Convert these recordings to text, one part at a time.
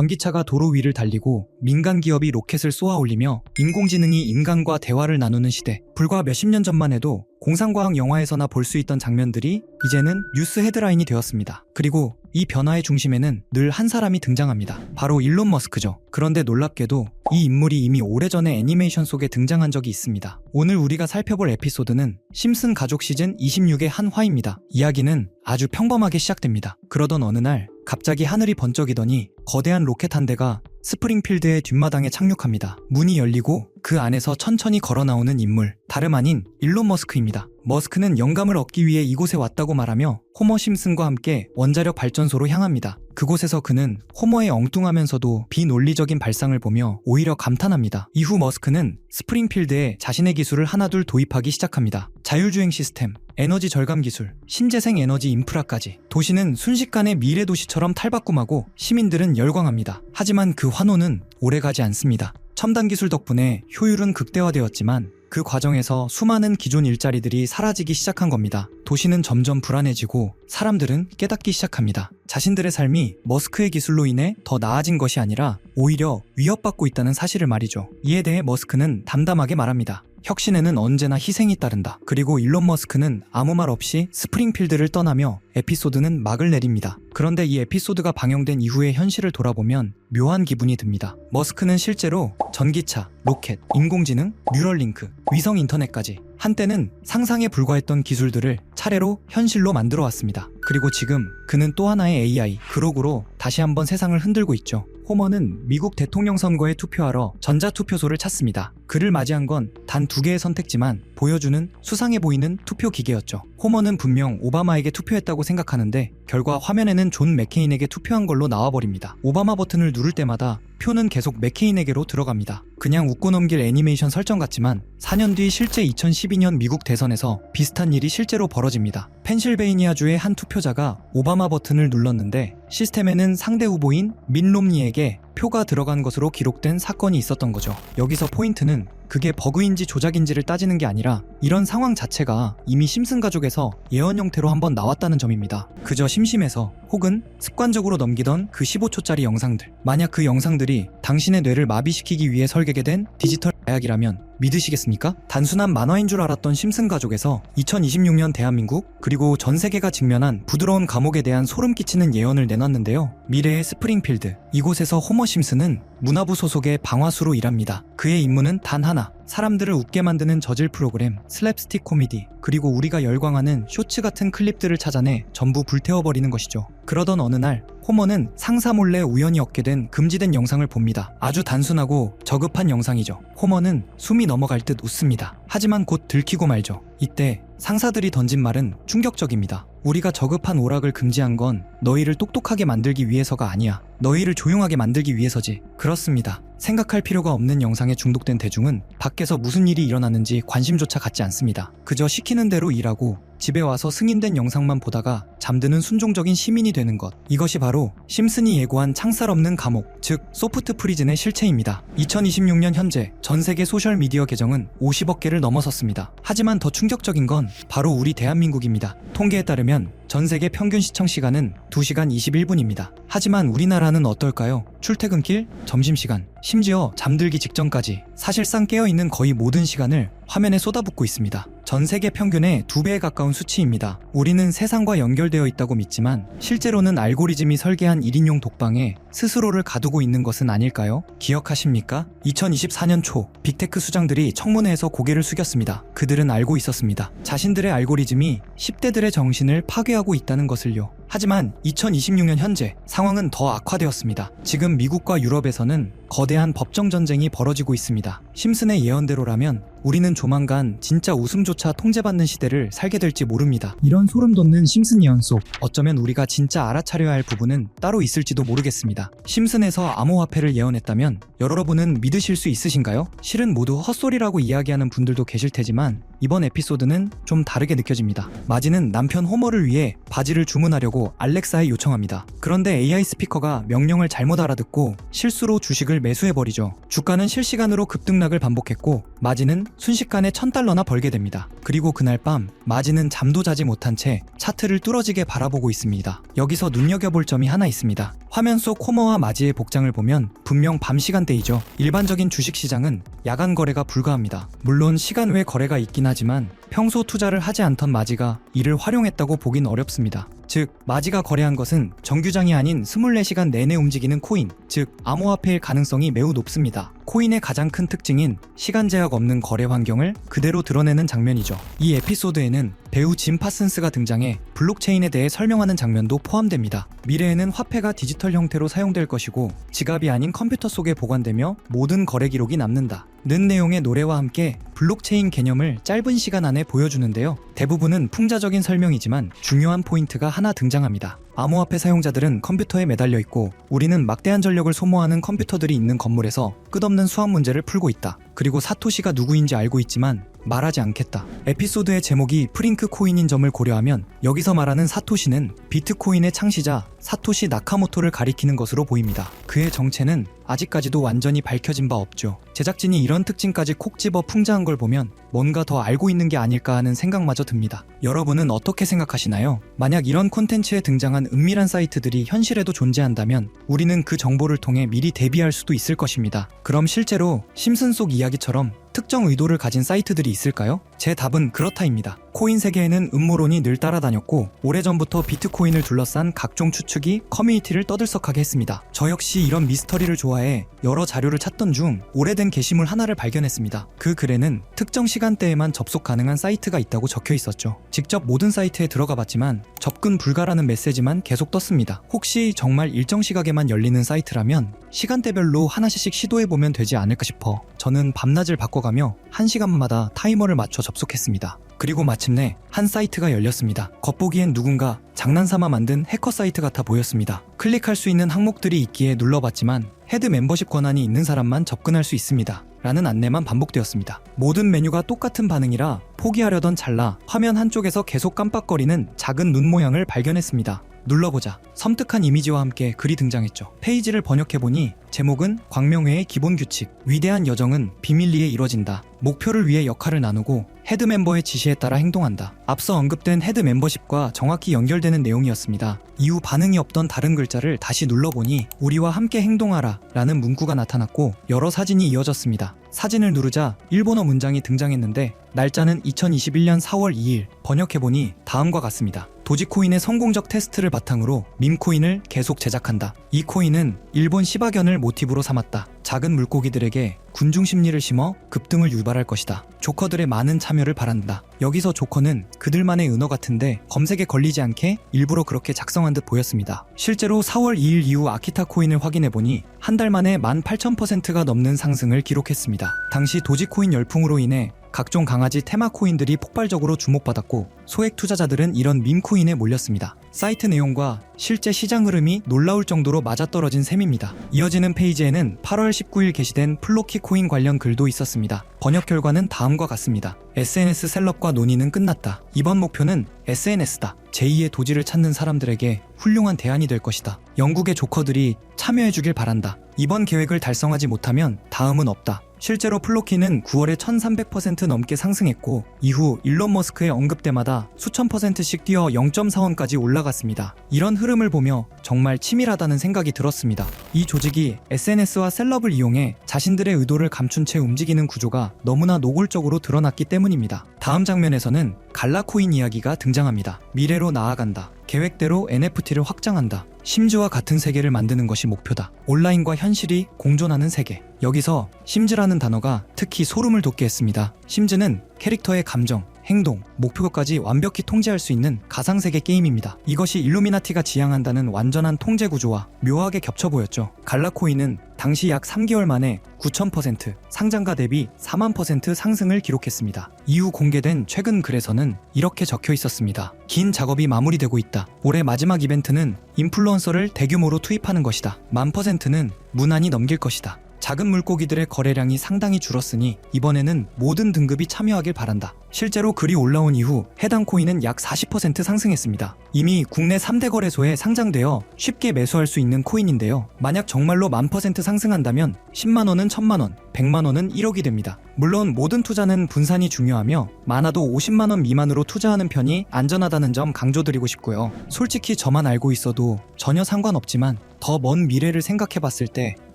전기차가 도로 위를 달리고 민간 기업이 로켓을 쏘아 올리며 인공지능이 인간과 대화를 나누는 시대. 불과 몇십 년 전만 해도 공상과학 영화에서나 볼 수 있던 장면들이 이제는 뉴스 헤드라인이 되었습니다. 그리고 이 변화의 중심에는 늘 한 사람이 등장합니다. 바로 일론 머스크죠. 그런데 놀랍게도 이 인물이 이미 오래전에 애니메이션 속에 등장한 적이 있습니다. 오늘 우리가 살펴볼 에피소드는 심슨 가족 시즌 26의 한 화입니다. 이야기는 아주 평범하게 시작됩니다. 그러던 어느 날 갑자기 하늘이 번쩍이더니 거대한 로켓 한 대가 스프링필드의 뒷마당에 착륙합니다. 문이 열리고 그 안에서 천천히 걸어 나오는 인물, 다름 아닌 일론 머스크입니다. 머스크는 영감을 얻기 위해 이곳에 왔다고 말하며 호머 심슨과 함께 원자력 발전소로 향합니다. 그곳에서 그는 호머의 엉뚱하면서도 비논리적인 발상을 보며 오히려 감탄합니다. 이후 머스크는 스프링필드에 자신의 기술을 하나둘 도입하기 시작합니다. 자율주행 시스템, 에너지 절감 기술, 신재생 에너지 인프라까지. 도시는 순식간에 미래 도시처럼 탈바꿈하고 시민들은 열광합니다. 하지만 그 환호는 오래가지 않습니다. 첨단 기술 덕분에 효율은 극대화되었지만 그 과정에서 수많은 기존 일자리들이 사라지기 시작한 겁니다. 도시는 점점 불안해지고 사람들은 깨닫기 시작합니다. 자신들의 삶이 머스크의 기술로 인해 더 나아진 것이 아니라 오히려 위협받고 있다는 사실을 말이죠. 이에 대해 머스크는 담담하게 말합니다. 혁신에는 언제나 희생이 따른다. 그리고 일론 머스크는 아무 말 없이 스프링필드를 떠나며 에피소드는 막을 내립니다. 그런데 이 에피소드가 방영된 이후의 현실을 돌아보면 묘한 기분이 듭니다. 머스크는 실제로 전기차, 로켓, 인공지능, 뉴럴링크, 위성 인터넷까지 한때는 상상에 불과했던 기술들을 차례로 현실로 만들어 왔습니다. 그리고 지금 그는 또 하나의 AI, 그로그로 다시 한번 세상을 흔들고 있죠. 호머는 미국 대통령 선거에 투표하러 전자투표소를 찾습니다. 그를 맞이한 건 단 2개의 선택지만 보여주는 수상해 보이는 투표 기계였죠. 호머는 분명 오바마에게 투표했다고 생각하는데 결과 화면에는 존 맥케인에게 투표한 걸로 나와버립니다. 오바마 버튼을 누를 때마다 표는 계속 맥케인에게로 들어갑니다. 그냥 웃고 넘길 애니메이션 설정 같지만 4년 뒤 실제 2012년 미국 대선에서 비슷한 일이 실제로 벌어집니다. 펜실베이니아주의 한 투표자가 오바마 버튼을 눌렀는데 시스템에는 상대 후보인 밋 롬니에게 표가 들어간 것으로 기록된 사건이 있었던 거죠. 여기서 포인트는 그게 버그인지 조작인지를 따지는 게 아니라 이런 상황 자체가 이미 심슨 가족에서 예언 형태로 한번 나왔다는 점입니다. 그저 심심해서 혹은 습관적으로 넘기던 그 15초짜리 영상들, 만약 그 영상들이 당신의 뇌를 마비시키기 위해 설계된 디지털 마약이라면 믿으시겠습니까? 단순한 만화인 줄 알았던 심슨 가족에서 2026년 대한민국 그리고 전 세계가 직면한 부드러운 감옥에 대한 소름 끼치는 예언을 내놨는데요. 미래의 스프링필드, 이곳에서 호머 심슨은 문화부 소속의 방화수로 일합니다. 그의 임무는 단 하나, 사람들을 웃게 만드는 저질 프로그램, 슬랩스틱 코미디, 그리고 우리가 열광하는 쇼츠 같은 클립들을 찾아내 전부 불태워버리는 것이죠. 그러던 어느 날 호머는 상사 몰래 우연히 얻게 된 금지된 영상을 봅니다. 아주 단순하고 저급한 영상이죠. 호머는 숨이 넘어갈 듯 웃습니다. 하지만 곧 들키고 말죠. 이때 상사들이 던진 말은 충격적입니다. 우리가 저급한 오락을 금지한 건 너희를 똑똑하게 만들기 위해서가 아니야. 너희를 조용하게 만들기 위해서지. 그렇습니다. 생각할 필요가 없는 영상에 중독된 대중은 밖에서 무슨 일이 일어나는지 관심조차 갖지 않습니다. 그저 시키는 대로 일하고 집에 와서 승인된 영상만 보다가 잠드는 순종적인 시민이 되는 것. 이것이 바로 심슨이 예고한 창살 없는 감옥, 즉 소프트 프리즌의 실체입니다. 2026년 현재 전 세계 소셜미디어 계정은 50억 개를 넘어섰습니다. 하지만 더 충격적인 건 바로 우리 대한민국입니다. 통계에 따르면 전 세계 평균 시청 시간은 2시간 21분입니다. 하지만 우리나라는 어떨까요? 출퇴근길, 점심시간, 심지어 잠들기 직전까지 사실상 깨어있는 거의 모든 시간을 화면에 쏟아붓고 있습니다. 전 세계 평균의 2배에 가까운 수치입니다. 우리는 세상과 연결되어 있다고 믿지만 실제로는 알고리즘이 설계한 1인용 독방에 스스로를 가두고 있는 것은 아닐까요? 기억하십니까? 2024년 초 빅테크 수장들이 청문회에서 고개를 숙였습니다. 그들은 알고 있었습니다. 자신들의 알고리즘이 10대들의 정신을 파괴하고 있다는 것을요. 하지만 2026년 현재 상황은 더 악화되었습니다. 지금 미국과 유럽에서는 거대한 법정 전쟁이 벌어지고 있습니다. 심슨의 예언대로라면 우리는 조만간 진짜 웃음조차 통제받는 시대를 살게 될지 모릅니다. 이런 소름 돋는 심슨 예언 속 어쩌면 우리가 진짜 알아차려야 할 부분은 따로 있을지도 모르겠습니다. 심슨에서 암호화폐를 예언했다면 여러분은 믿으실 수 있으신가요? 실은 모두 헛소리라고 이야기하는 분들도 계실 테지만 이번 에피소드는 좀 다르게 느껴집니다. 마지는 남편 호머를 위해 바지를 주문하려고 알렉사에 요청합니다. 그런데 AI 스피커가 명령을 잘못 알아듣고 실수로 주식을 매수해버리죠. 주가는 실시간으로 급등락을 반복했고 마진은 순식간에 $1,000나 벌게 됩니다. 그리고 그날 밤 마진은 잠도 자지 못한 채 차트를 뚫어지게 바라보고 있습니다. 여기서 눈여겨볼 점이 하나 있습니다. 화면 속 코머와 마지의 복장을 보면 분명 밤 시간대이죠. 일반적인 주식시장은 야간 거래가 불가합니다. 물론 시간 외 거래가 있긴 하지만 평소 투자를 하지 않던 마지가 이를 활용했다고 보긴 어렵습니다. 즉, 마지가 거래한 것은 정규장이 아닌 24시간 내내 움직이는 코인, 즉 암호화폐일 가능성이 매우 높습니다. 코인의 가장 큰 특징인 시간 제약 없는 거래 환경을 그대로 드러내는 장면이죠. 이 에피소드에는 배우 짐 파슨스가 등장해 블록체인에 대해 설명하는 장면도 포함됩니다. 미래에는 화폐가 디지털 형태로 사용될 것이고 지갑이 아닌 컴퓨터 속에 보관되며 모든 거래 기록이 남는다 는 내용의 노래와 함께 블록체인 개념을 짧은 시간 안에 보여주는데요. 대부분은 풍자적인 설명이지만 중요한 포인트가 하나 등장합니다. 암호화폐 사용자들은 컴퓨터에 매달려 있고 우리는 막대한 전력을 소모하는 컴퓨터들이 있는 건물에서 끝없는 수학 문제를 풀고 있다. 그리고 사토시가 누구인지 알고 있지만 말하지 않겠다. 에피소드의 제목이 프링크 코인인 점을 고려하면 여기서 말하는 사토시는 비트코인의 창시자 사토시 나카모토를 가리키는 것으로 보입니다. 그의 정체는 아직까지도 완전히 밝혀진 바 없죠. 제작진이 이런 특징까지 콕 집어 풍자한 걸 보면 뭔가 더 알고 있는 게 아닐까 하는 생각마저 듭니다. 여러분은 어떻게 생각하시나요? 만약 이런 콘텐츠에 등장한 은밀한 사이트들이 현실에도 존재한다면 우리는 그 정보를 통해 미리 대비할 수도 있을 것입니다. 그럼 실제로 심슨 속 이야기처럼 특정 의도를 가진 사이트들이 있을까요? 제 답은 그렇다입니다. 코인 세계에는 음모론이 늘 따라다녔고 오래전부터 비트코인을 둘러싼 각종 추측이 커뮤니티를 떠들썩하게 했습니다. 저 역시 이런 미스터리를 좋아해 여러 자료를 찾던 중 오래된 게시물 하나를 발견했습니다. 그 글에는 특정 시간대에만 접속 가능한 사이트가 있다고 적혀 있었죠. 직접 모든 사이트에 들어가 봤지만 접근 불가라는 메시지만 계속 떴습니다. 혹시 정말 일정 시각에만 열리는 사이트라면 시간대별로 하나씩 시도해보면 되지 않을까 싶어 저는 밤낮을 바꿔가며 1시간마다 타이머를 맞춰 접속했습니다. 그리고 마침내 한 사이트가 열렸습니다. 겉보기엔 누군가 장난삼아 만든 해커 사이트 같아 보였습니다. 클릭할 수 있는 항목들이 있기에 눌러봤지만 헤드 멤버십 권한이 있는 사람만 접근할 수 있습니다. 라는 안내만 반복되었습니다. 모든 메뉴가 똑같은 반응이라 포기하려던 찰나 화면 한쪽에서 계속 깜빡거리는 작은 눈 모양을 발견했습니다. 눌러보자 섬뜩한 이미지와 함께 글이 등장했죠. 페이지를 번역해보니 제목은 광명회의 기본 규칙, 위대한 여정은 비밀리에 이뤄진다. 목표를 위해 역할을 나누고 헤드 멤버의 지시에 따라 행동한다. 앞서 언급된 헤드 멤버십과 정확히 연결되는 내용이었습니다. 이후 반응이 없던 다른 글자를 다시 눌러보니 우리와 함께 행동하라 라는 문구가 나타났고 여러 사진이 이어졌습니다. 사진을 누르자 일본어 문장이 등장했는데 날짜는 2021년 4월 2일, 번역해보니 다음과 같습니다. 도지코인의 성공적 테스트를 바탕으로 밈코인을 계속 제작한다. 이 코인은 일본 시바견을 모티브로 삼았다. 작은 물고기들에게 군중 심리를 심어 급등을 유발할 것이다. 조커들의 많은 참여를 바란다. 여기서 조커는 그들만의 은어 같은데 검색에 걸리지 않게 일부러 그렇게 작성한 듯 보였습니다. 실제로 4월 2일 이후 아키타 코인을 확인해보니 한 달 만에 18,000%가 넘는 상승을 기록했습니다. 당시 도지코인 열풍으로 인해 각종 강아지 테마 코인들이 폭발적으로 주목받았고 소액 투자자들은 이런 밈코인에 몰렸습니다. 사이트 내용과 실제 시장 흐름이 놀라울 정도로 맞아떨어진 셈입니다. 이어지는 페이지에는 8월 19일 게시된 플로키 코인 관련 글도 있었습니다. 번역 결과는 다음과 같습니다. SNS 셀럽과 논의는 끝났다. 이번 목표는 SNS다. 제2의 도지를 찾는 사람들에게 훌륭한 대안이 될 것이다. 영국의 조커들이 참여해주길 바란다. 이번 계획을 달성하지 못하면 다음은 없다. 실제로 플로키는 9월에 1300% 넘게 상승했고 이후 일론 머스크의 언급 때마다 수천 %씩 뛰어 0.4원까지 올라갔습니다. 이런 흐름을 보며 정말 치밀하다는 생각이 들었습니다. 이 조직이 SNS와 셀럽을 이용해 자신들의 의도를 감춘 채 움직이는 구조가 너무나 노골적으로 드러났기 때문입니다. 다음 장면에서는 갈라코인 이야기가 등장합니다. 미래로 나아간다. 계획대로 NFT를 확장한다. 심즈와 같은 세계를 만드는 것이 목표다. 온라인과 현실이 공존하는 세계. 여기서 심즈라는 단어가 특히 소름을 돋게 했습니다. 심즈는 캐릭터의 감정, 행동, 목표까지 완벽히 통제할 수 있는 가상세계 게임입니다. 이것이 일루미나티가 지향한다는 완전한 통제 구조와 묘하게 겹쳐 보였죠. 갈라코인은 당시 약 3개월 만에 9,000%, 상장가 대비 4만% 상승을 기록했습니다. 이후 공개된 최근 글에서는 이렇게 적혀 있었습니다. 긴 작업이 마무리되고 있다. 올해 마지막 이벤트는 인플루언서를 대규모로 투입하는 것이다. 10,000%는 무난히 넘길 것이다. 작은 물고기들의 거래량이 상당히 줄었으니 이번에는 모든 등급이 참여하길 바란다. 실제로 글이 올라온 이후 해당 코인은 약 40% 상승했습니다. 이미 국내 3대 거래소에 상장되어 쉽게 매수할 수 있는 코인인데요. 만약 정말로 1000% 상승한다면 10만원은 1000만원, 100만원은 1억이 됩니다. 물론 모든 투자는 분산이 중요하며 많아도 50만원 미만으로 투자하는 편이 안전하다는 점 강조드리고 싶고요. 솔직히 저만 알고 있어도 전혀 상관없지만 더 먼 미래를 생각해 봤을 때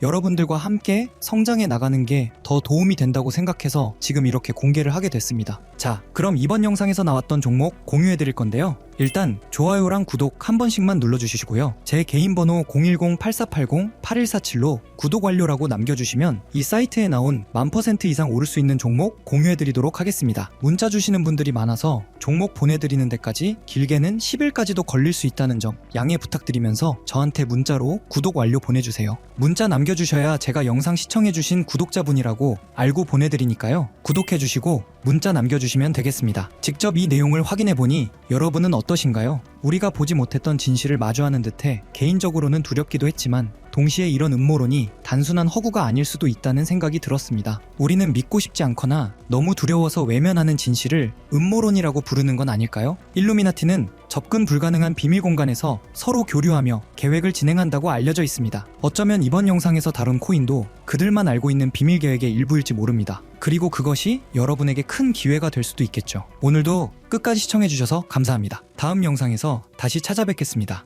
여러분들과 함께 성장해 나가는 게 더 도움이 된다고 생각해서 지금 이렇게 공개를 하게 됐습니다. 자, 그럼 이번 영상에서 나왔던 종목 공유해 드릴 건데요. 일단 좋아요랑 구독 한 번씩만 눌러주시고요. 제 개인 번호 010-8480-8147로 구독 완료라고 남겨주시면 이 사이트에 나온 1000% 이상 오를 수 있는 종목 공유해드리도록 하겠습니다. 문자 주시는 분들이 많아서 종목 보내드리는 데까지 길게는 10일까지도 걸릴 수 있다는 점 양해 부탁드리면서 저한테 문자로 구독 완료 보내주세요. 문자 남겨주셔야 제가 영상 시청해주신 구독자분이라고 알고 보내드리니까요. 구독해주시고 문자 남겨주시면 되겠습니다. 직접 이 내용을 확인해보니 여러분은 어떠신가요? 우리가 보지 못했던 진실을 마주하는 듯해 개인적으로는 두렵기도 했지만 동시에 이런 음모론이 단순한 허구가 아닐 수도 있다는 생각이 들었습니다. 우리는 믿고 싶지 않거나 너무 두려워서 외면하는 진실을 음모론이라고 부르는 건 아닐까요? 일루미나티는 접근 불가능한 비밀 공간에서 서로 교류하며 계획을 진행한다고 알려져 있습니다. 어쩌면 이번 영상에서 다룬 코인도 그들만 알고 있는 비밀 계획의 일부일지 모릅니다. 그리고 그것이 여러분에게 큰 기회가 될 수도 있겠죠. 오늘도 끝까지 시청해주셔서 감사합니다. 다음 영상에서 다시 찾아뵙겠습니다.